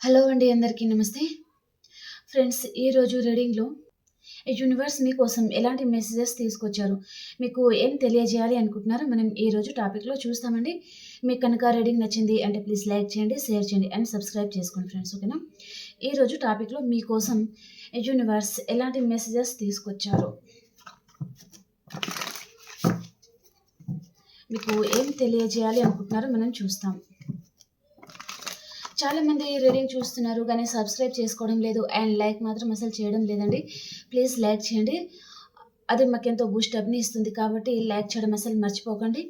Hello అండి, అందరికీ నమస్తే. ఫ్రెండ్స్, ఈరోజు రీడింగ్‌లో యూనివర్స్ మీకోసం ఎలాంటి మెసేజెస్ తీసుకొచ్చారు? మీకు ఏం తెలియజేయాలి అనుకుంటున్నారో మనం ఈరోజు టాపిక్‌లో చూస్తామండి. మీకు కనుక రీడింగ్ నచ్చింది అంటే ప్లీజ్ లైక్ చేయండి, షేర్ చేయండి అండ్ సబ్స్క్రైబ్ చేసుకోండి ఫ్రెండ్స్. ఓకేనా? ఈరోజు టాపిక్‌లో మీకోసం యూనివర్స్ ఎలాంటి మెసేజెస్ తీసుకొచ్చారు? మీకు ఏం తెలియజేయాలి అనుకుంటున్నారో మనం చూస్తాం. చాలామంది రీడింగ్ చూస్తున్నారు కానీ సబ్స్క్రైబ్ చేసుకోవడం లేదు అండ్ లైక్ మాత్రం అసలు చేయడం లేదండి. ప్లీజ్ లైక్ చేయండి, అది మాకెంతో బూస్టప్ని ఇస్తుంది కాబట్టి లైక్ చేయడం అసలు మర్చిపోకండి.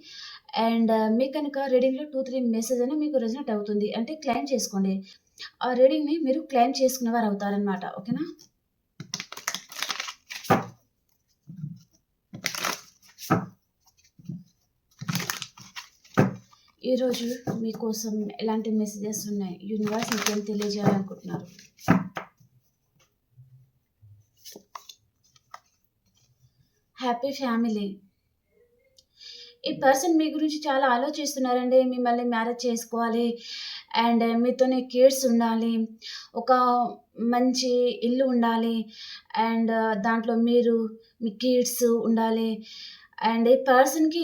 అండ్ మీకు కనుక రీడింగ్లో 2-3 మెసేజ్ అని మీకు రెజనేట్ అవుతుంది అంటే క్లైమ్ చేసుకోండి. ఆ రీడింగ్ని మీరు క్లైమ్ చేసుకున్న వారు అవుతారనమాట. ఓకేనా? ఈరోజు మీకోసం ఎలాంటి మెసేజెస్ ఉన్నాయి? యూనివర్స్ మీకేం తెలియజేయాలనుకుంటున్నారు? Happy family. ఈ పర్సన్ మీ గురించి చాలా ఆలోచిస్తున్నారండి. మిమ్మల్ని మ్యారేజ్ చేసుకోవాలి అండ్ మీతోనే కిడ్స్ ఉండాలి, ఒక మంచి ఇల్లు ఉండాలి అండ్ దాంట్లో మీరు మీ కిడ్స్ ఉండాలి. అండ్ ఈ పర్సన్‌కి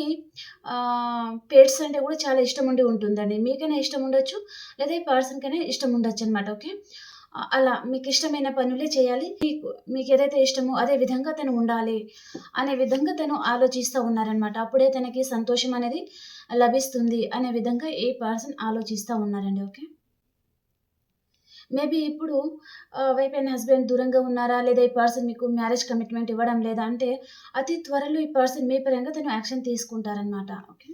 పెట్స్ అంటే కూడా చాలా ఇష్టం ఉండి ఉంటుందండి. మీకైనా ఇష్టం ఉండొచ్చు, లేదా ఈ పర్సన్‌కైనా ఇష్టం ఉండొచ్చనమాట. ఓకే. అలా మీకిష్టమైన పనులే చేయాలి. మీకేదైతే ఇష్టమో అదే విధంగా తను ఉండాలి అనే విధంగా తను ఆలోచిస్తూ ఉన్నారనమాట. అప్పుడే తనకి సంతోషం అనేది లభిస్తుంది అనే విధంగా ఈ పర్సన్ ఆలోచిస్తా ఉన్నారండి. ఓకే. మేబీ ఇప్పుడు వైఫ్ అండ్ హస్బెండ్ దూరంగా ఉన్నారా? లేదా ఈ పర్సన్ మీకు మ్యారేజ్ కమిట్మెంట్ ఇవ్వడం లేదా? అంటే అతి త్వరలో ఈ పర్సన్ మీ పరంగా తను యాక్షన్ తీసుకుంటారనమాట. ఓకే.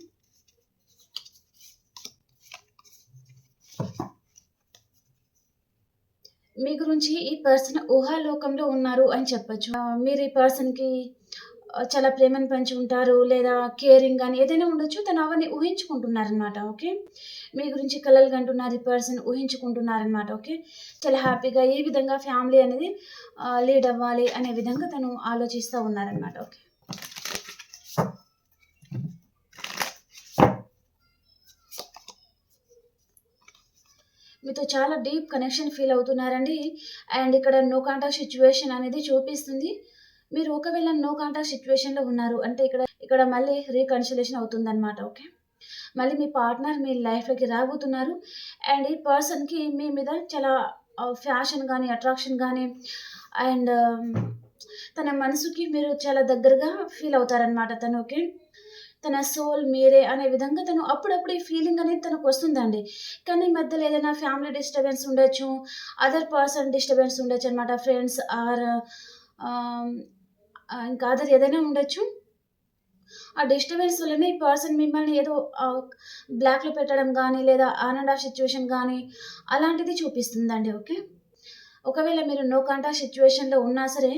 మీ గురించి ఈ పర్సన్ ఊహాలోకంలో ఉన్నారు అని చెప్పొచ్చు. మీరు ఈ పర్సన్‌కి చాలా ప్రేమను పంచి ఉంటారు. లేదా కేరింగ్ గాని ఏదైనా ఉండొచ్చు. తను అవన్నీ ఊహించుకుంటున్నారనమాట. ఓకే. మీ గురించి కలలు కంటున్నారు ఈ పర్సన్, ఊహించుకుంటున్నారనమాట. ఓకే. చాలా హ్యాపీగా ఏ విధంగా ఫ్యామిలీ అనేది లీడ్ అవ్వాలి అనే విధంగా తను ఆలోచిస్తా ఉన్నారనమాట. ఓకే. మీతో చాలా డీప్ కనెక్షన్ ఫీల్ అవుతున్నారండి. అండ్ ఇక్కడ నో కాంటాక్ట్ సిట్యుయేషన్ అనేది చూపిస్తుంది. మీరు ఒకవేళ నో కాంటాక్ట్ సిట్యుయేషన్‌లో ఉన్నారు అంటే ఇక్కడ మళ్ళీ రీకన్సిలేషన్ అవుతుందనమాట. ఓకే. మళ్ళీ మీ పార్ట్నర్ మీ లైఫ్‌లోకి రాబోతున్నారు. అండ్ ఈ పర్సన్‌కి మీ మీద చాలా ఫ్యాషన్ గాని, అట్రాక్షన్ గాని అండ్ తన మనసుకి మీరు చాలా దగ్గరగా ఫీల్ అవుతారనమాట తను. ఓకే. తన సోల్ మీరే అనే విధంగా తను అప్పుడప్పుడు ఈ ఫీలింగ్ అనేది తనకొస్తుందండి. కానీ ఈ మధ్యలో ఏదైనా ఫ్యామిలీ డిస్టర్బెన్స్ ఉండొచ్చు, అదర్ పర్సన్ డిస్టర్బెన్స్ ఉండొచ్చనమాట. ఫ్రెండ్స్ ఆర్ ఆహ్, ఇంకా అదర్ ఏదైనా ఉండొచ్చు. ఆ డిస్టర్బెన్స్ వల్లనే ఈ పర్సన్ మిమ్మల్ని ఏదో బ్లాక్‌లో పెట్టడం గానీ, లేదా ఆన్ అండ్ ఆఫ్ సిట్యుయేషన్ గానీ, అలాంటిది చూపిస్తుందండి. ఓకే. ఒకవేళ మీరు నో కాంటాక్ట్ సిట్యుయేషన్‌లో ఉన్నా సరే,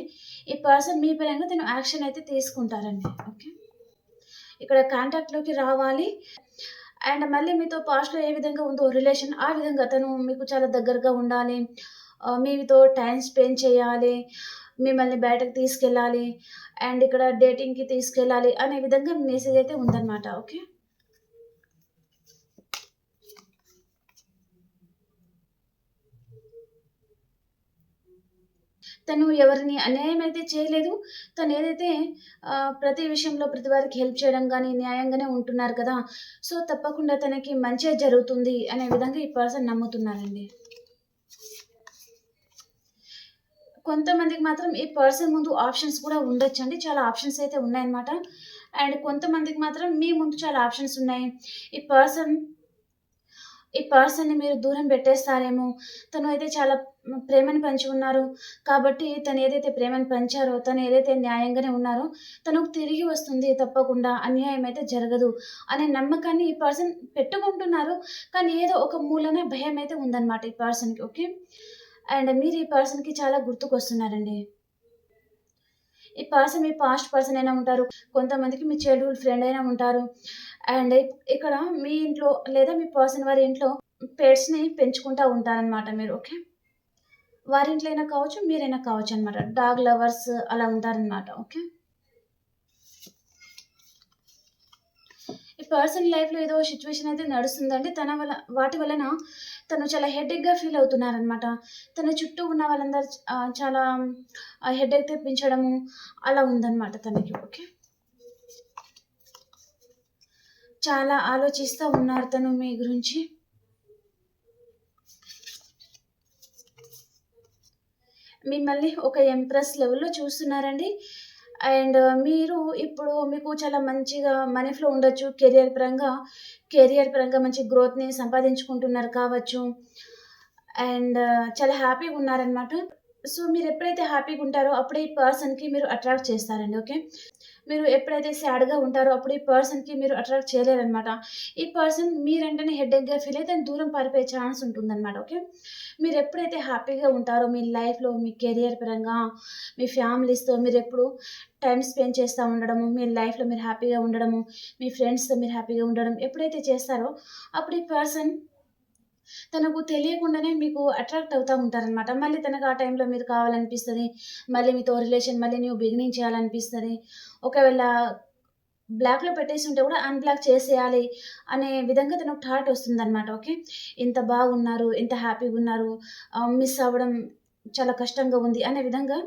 ఈ పర్సన్ మీ పరంగా తను యాక్షన్ అయితే తీసుకుంటారండి. ఓకే. ఇక్కడ కాంటాక్ట్‌లోకి రావాలి. అండ్ మళ్ళీ మీతో పాస్ట్‌లో ఏ విధంగా ఉందో రిలేషన్, ఆ విధంగా తను మీకు చాలా దగ్గరగా ఉండాలి. మీతో టైమ్ స్పెండ్ చేయాలి. మిమ్మల్ని బయటకి తీసుకెళ్ళాలి. అండ్ ఇక్కడ డేటింగ్‌కి తీసుకెళ్ళాలి అనే విధంగా మెసేజ్ అయితే ఉందన్నమాట. ఓకే. తను ఎవరిని అన్యాయం అయితే చేయలేదు. తనేదైతే ప్రతి విషయంలో ప్రతి వారికి హెల్ప్ చేయడం గానీ, న్యాయంగానే ఉంటున్నారు కదా! సో, తప్పకుండా తనకి మంచే జరుగుతుంది అనే విధంగా ఈ పర్సన్ నమ్ముతున్నారండి. కొంతమందికి మాత్రం ఈ పర్సన్ ముందు ఆప్షన్స్ కూడా ఉండొచ్చండి. చాలా ఆప్షన్స్ అయితే ఉన్నాయన్నమాట. అండ్ కొంతమందికి మాత్రం మీ ముందు చాలా ఆప్షన్స్ ఉన్నాయి. ఈ పర్సన్ ఈ పర్సన్‌ని మీరు దూరం పెట్టేస్తారేమో! తను అయితే చాలా ప్రేమను పంచి ఉన్నారు. కాబట్టి తను ఏదైతే ప్రేమను పంచారో, తను ఏదైతే న్యాయంగానే ఉన్నారో, తనకు తిరిగి వస్తుంది తప్పకుండా. అన్యాయం అయితే జరగదు అనే నమ్మకాన్ని ఈ పర్సన్ పెట్టుకుంటున్నారు. కానీ ఏదో ఒక మూలన భయమైతే ఉందన్నమాట ఈ పర్సన్‌కి. ఓకే. అండ్ మీరు ఈ పర్సన్‌కి చాలా గుర్తుకొస్తున్నారండి. ఈ పర్సన్ మీ పాస్ట్ పర్సన్ అయినా ఉంటారు. కొంతమందికి మీ చైల్డ్‌హుడ్ ఫ్రెండ్ అయినా ఉంటారు. అండ్ ఇక్కడ మీ ఇంట్లో లేదా మీ పర్సన్ వారి ఇంట్లో పెట్స్‌ని పెంచుకుంటా ఉంటారనమాట మీరు. ఓకే. వారింట్లో అయినా కావచ్చు, మీరైనా కావచ్చనమాట. డాగ్ లవర్స్ అలా ఉంటారనమాట. ఓకే. ఈ పర్సన్ లైఫ్‌లో ఏదో సిట్యుయేషన్ అయితే నడుస్తుందండి. వాటి వలన తను చాలా హెడేక్‌గా ఫీల్ అవుతున్నారనమాట. తన చుట్టూ ఉన్న వాళ్ళందరూ చాలా హెడేక్ తెప్పించడము అలా ఉందనమాట తనకి. ఓకే. చాలా ఆలోచిస్తా ఉన్నారు తను మీ గురించి. మిమ్మల్ని ఒక ఎంప్రెస్ లెవెల్‌లో చూస్తున్నారండి. అండ్ మీరు ఇప్పుడు మీకు చాలా మంచిగా మనీ ఫ్లో ఉండొచ్చు. కెరియర్ పరంగా మంచి గ్రోత్‌ని సంపాదించుకుంటున్నారు కావచ్చు. అండ్ చాలా హ్యాపీగున్నారనమాట. సో, మీరెప్పుడైతే హ్యాపీగుంటారో అప్పుడే ఈ పర్సన్‌కి మీరు అట్రాక్ట్ చేస్తారండి. ఓకే. మీరు ఎప్పుడైతే సాడ్‌గా ఉంటారో అప్పుడు ఈ పర్సన్‌కి మీరు అట్రాక్ట్ చేయలేరనమాట. ఈ పర్సన్ మీరంటేనే హెడేక్‌గా ఫీల్ అయి తను దూరం పారిపోయే ఛాన్స్ ఉంటుందనమాట. ఓకే. మీరెప్పుడైతే హ్యాపీగా ఉంటారో మీ లైఫ్‌లో, మీ కెరియర్ పరంగా, మీ ఫ్యామిలీస్‌తో మీరెప్పుడు టైమ్ స్పెండ్ చేస్తా ఉండడము, మీ లైఫ్‌లో మీరు హ్యాపీగా ఉండడము, మీ ఫ్రెండ్స్‌తో మీరు హ్యాపీగా ఉండడం ఎప్పుడైతే చేస్తారో అప్పుడు ఈ పర్సన్ తనకు తెలియకుండానే మీకు అట్రాక్ట్ అవుతా ఉంటారనమాట. మళ్ళీ తనకు ఆ టైంలో మీరు కావాలనిపిస్తది. మళ్ళీ మీతో రిలేషన్ మళ్ళీ న్యూ బిగినింగ్ చేయాలనిపిస్తది. ఒకవేళ బ్లాక్‌లో పెట్టేసుంటే కూడా అన్‌బ్లాక్ చేసేయాలి అనే విధంగా తనకు థాట్ వస్తుందనమాట. ఓకే. ఇంత బాగున్నారు, ఇంత హ్యాపీగున్నారు, మిస్ అవ్వడం చాలా కష్టంగా ఉంది అనే విధంగా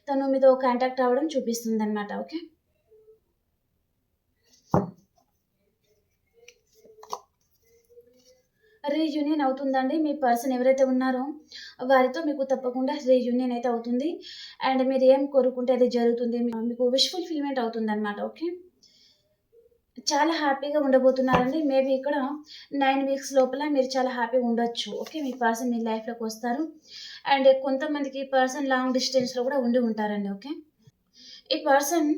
తను మీతో కాంటాక్ట్ అవ్వడం చూపిస్తుందనమాట. ఓకే. రీయూనియన్ అవుతుందండి. మీ పర్సన్ ఎవరైతే ఉన్నారో వారితో మీకు తప్పకుండా రీయూనియన్ అయితే అవుతుంది. అండ్ మీరు ఏం కోరుకుంటే అది జరుగుతుంది. మీకు విష్ ఫుల్‌ఫిల్‌మెంట్ అవుతుందనమాట. ఓకే. చాలా హ్యాపీగా ఉండబోతున్నారండి. మేబీ ఇక్కడ 9 వీక్స్ లోపల మీరు చాలా హ్యాపీగా ఉండొచ్చు. ఓకే. మీ పర్సన్ మీ లైఫ్‌లోకొస్తారు. అండ్ కొంతమందికి ఈ పర్సన్ లాంగ్ డిస్టెన్స్‌లో కూడా ఉండి ఉంటారండి. ఓకే. ఈ పర్సన్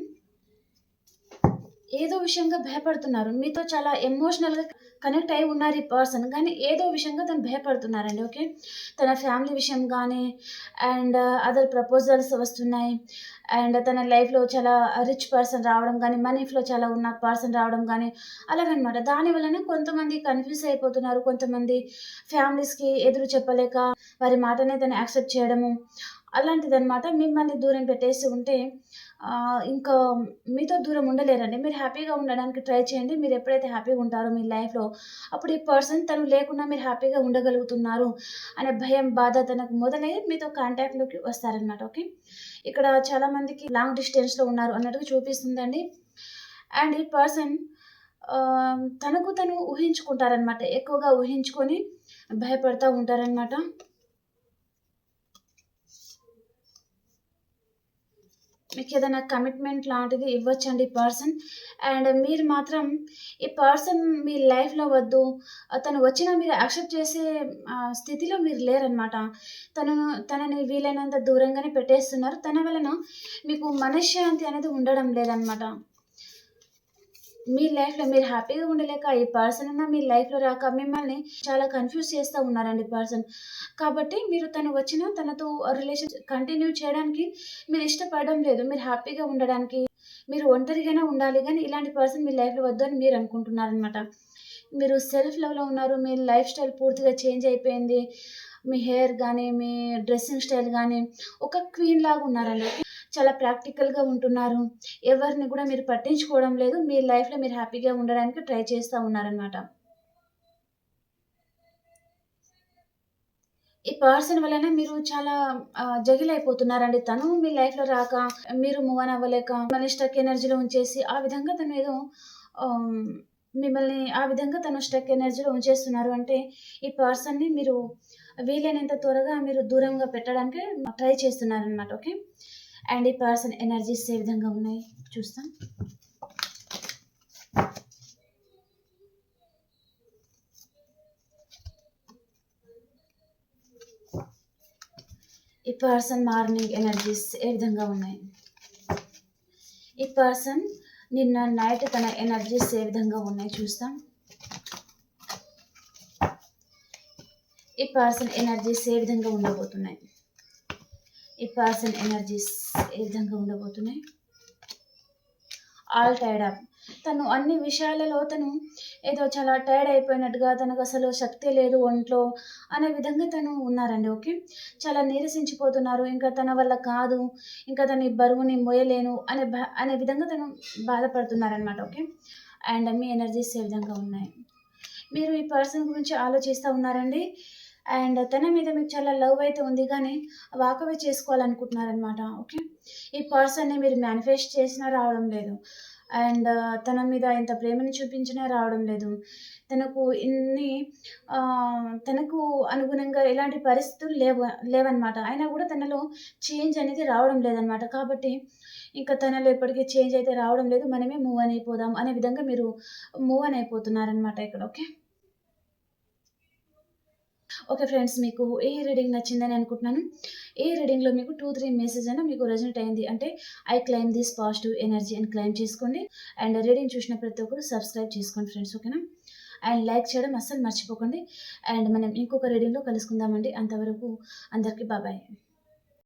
ఏదో విషయంగా భయపడుతున్నారు. మీతో చాలా ఎమోషనల్‌గా కనెక్ట్ అయ్యి ఉన్నారు ఈ పర్సన్. కానీ ఏదో విషయంగా తను భయపడుతున్నారండి. ఓకే. తన ఫ్యామిలీ విషయం గానీ, అండ్ అదర్ ప్రపోజల్స్ వస్తున్నాయి. అండ్ తన లైఫ్‌లో చాలా రిచ్ పర్సన్ రావడం గానీ, మనీ ఫ్లో చాలా ఉన్న పర్సన్ రావడం గానీ, అలాగనమాట. దాని వలన కొంతమంది కన్‌ఫ్యూజ్ అయిపోతున్నారు. కొంతమంది ఫ్యామిలీస్‌కి ఎదురు చెప్పలేక వారి మాటనే తను యాక్సెప్ట్ చేయడము అలాంటిదనమాట. మిమ్మల్ని దూరం పెట్టేసి ఉంటే ఇంకా మీతో దూరం ఉండలేరండి. మీరు హ్యాపీగా ఉండడానికి ట్రై చేయండి. మీరెప్పుడైతే హ్యాపీగా ఉంటారో మీ లైఫ్‌లో, అప్పుడు ఈ పర్సన్ తను లేకున్నా మీరు హ్యాపీగా ఉండగలుగుతున్నారు అనే భయం, బాధ తనకు మొదలయ్యి మీతో కాంటాక్ట్‌లోకి వస్తారనమాట. ఓకే. ఇక్కడ చాలామందికి లాంగ్ డిస్టెన్స్‌లో ఉన్నారు అన్నట్టుగా చూపిస్తుందండి. అండ్ ఈ పర్సన్ తనకు తను ఊహించుకుంటారనమాట. ఎక్కువగా ఊహించుకొని భయపడతా ఉంటారనమాట. మీకేదైనా కమిట్మెంట్ లాంటిది ఇవ్వచ్చండి ఈ పర్సన్. అండ్ మీరు మాత్రం ఈ పర్సన్ మీ లైఫ్‌లో వద్దు. తను వచ్చినా మీరు యాక్సెప్ట్ చేసే స్థితిలో మీరు లేరనమాట. తనని వీలైనంత దూరంగానే పెట్టేస్తున్నారు. తన వలన మీకు మనశ్శాంతి అనేది ఉండడం లేదనమాట. మీ లైఫ్‌లో మీరు హ్యాపీగా ఉండలేక, ఈ పర్సన్ అన్నా మీ లైఫ్‌లో రాక మిమ్మల్ని చాలా కన్‌ఫ్యూజ్ చేస్తా ఉన్నారండి ఈ పర్సన్. కాబట్టి మీరు తను వచ్చినా తనతో రిలేషన్ కంటిన్యూ చేయడానికి మీరు ఇష్టపడడం లేదు. మీరు హ్యాపీగా ఉండడానికి, మీరు ఒంటరిగానే ఉండాలి గానీ, ఇలాంటి పర్సన్ మీ లైఫ్‌లో వద్దని మీరు అనుకుంటున్నారనమాట. మీరు సెల్ఫ్ లవ్‌లో ఉన్నారు. మీ లైఫ్ స్టైల్ పూర్తిగా చేంజ్ అయిపోయింది. మీ హెయిర్ గానీ, మీ డ్రెస్సింగ్ స్టైల్ గానీ, ఒక క్వీన్ లాగా ఉన్నారండి. చాలా ప్రాక్టికల్‌గా ఉంటున్నారు. ఎవరిని కూడా మీరు పట్టించుకోవడం లేదు. మీ లైఫ్‌లో మీరు హ్యాపీగా ఉండడానికి ట్రై చేస్తా ఉన్నారనమాట. ఈ పర్సన్ వలన మీరు చాలా జగిలైపోతున్నారండి. తను మీ లైఫ్‌లో రాక, మీరు మూవ్ ఆన్ అవ్వలేక, మిమ్మల్ని స్టక్ ఎనర్జీలో ఉంచేసి, ఆ విధంగా తను ఏదో ఆహ్, మిమ్మల్ని ఆ విధంగా తను స్టక్ ఎనర్జీలో ఉంచేస్తున్నారు. అంటే ఈ పర్సన్‌ని మీరు వీలైనంత త్వరగా మీరు దూరంగా పెట్టడానికి ట్రై చేస్తున్నారనమాట. ఓకే. అండ్ ఈ పర్సన్ ఎనర్జీస్ ఏ విధంగా ఉన్నాయి చూస్తాం. ఈ పర్సన్ మార్నింగ్ ఎనర్జీస్ ఏ విధంగా ఉన్నాయి? ఈ పర్సన్ నిన్న నైట్ తన ఎనర్జీస్ ఏ విధంగా ఉన్నాయి చూస్తాం. ఈ పర్సన్ ఎనర్జీస్ ఏ విధంగా ఉండబోతున్నాయి? ఈ పర్సన్ ఎనర్జీస్ ఏ విధంగా ఉండబోతున్నాయి? All tired up. తను అన్ని విషయాలలో తను ఏదో చాలా టైర్డ్ అయిపోయినట్టుగా, తనకసలు శక్తే లేదు ఒంట్లో అనే విధంగా తను ఉన్నారండి. ఓకే. చాలా నీరసించిపోతున్నారు. ఇంకా తన వల్ల కాదు, ఇంకా తను ఈ బరువుని మోయలేను అనే విధంగా తను బాధపడుతున్నారనమాట. ఓకే. అండ్ మీ ఎనర్జీస్ ఏ విధంగా ఉన్నాయి. మీరు ఈ పర్సన్ గురించి ఆలోచిస్తూ ఉన్నారండి. అండ్ తన మీద మీకు చాలా లవ్ అయితే ఉంది కానీ వాకవే చేసుకోవాలనుకుంటున్నారనమాట. ఓకే. ఈ పర్సన్‌ని మీరు మేనిఫెస్ట్ చేసినా రావడం లేదు. అండ్ తన మీద ఇంత ప్రేమని చూపించినా రావడం లేదు. తనకు ఇన్ని తనకు అనుగుణంగా ఎలాంటి పరిస్థితులు లేవనమాట. అయినా కూడా తనలో చేంజ్ అనేది రావడం లేదనమాట. కాబట్టి ఇంకా తనలో ఎప్పటికీ చేంజ్ అయితే రావడం లేదు. మనమే మూవ్ ఆన్ అయిపోదాం అనే విధంగా మీరు మూవ్ ఆన్ అయిపోతున్నారనమాట ఇక్కడ. ఓకే. ఓకే ఫ్రెండ్స్, మీకు ఏ రీడింగ్ నచ్చిందని అనుకుంటున్నాను. ఏ రీడింగ్‌లో మీకు 2, 3 మెసేజ్ అయినా మీకు రెజొనేట్ అయింది అంటే I claim this positive energy అని క్లెయిమ్ చేసుకోండి. అండ్ రీడింగ్ చూసిన ప్రతి ఒక్కరు సబ్స్క్రైబ్ చేసుకోండి ఫ్రెండ్స్. ఓకేనా? అండ్ లైక్ చేయడం అస్సలు మర్చిపోకండి. అండ్ మనం ఇంకొక రీడింగ్‌లో కలుసుకుందామండి. అంతవరకు అందరికీ బాయ్.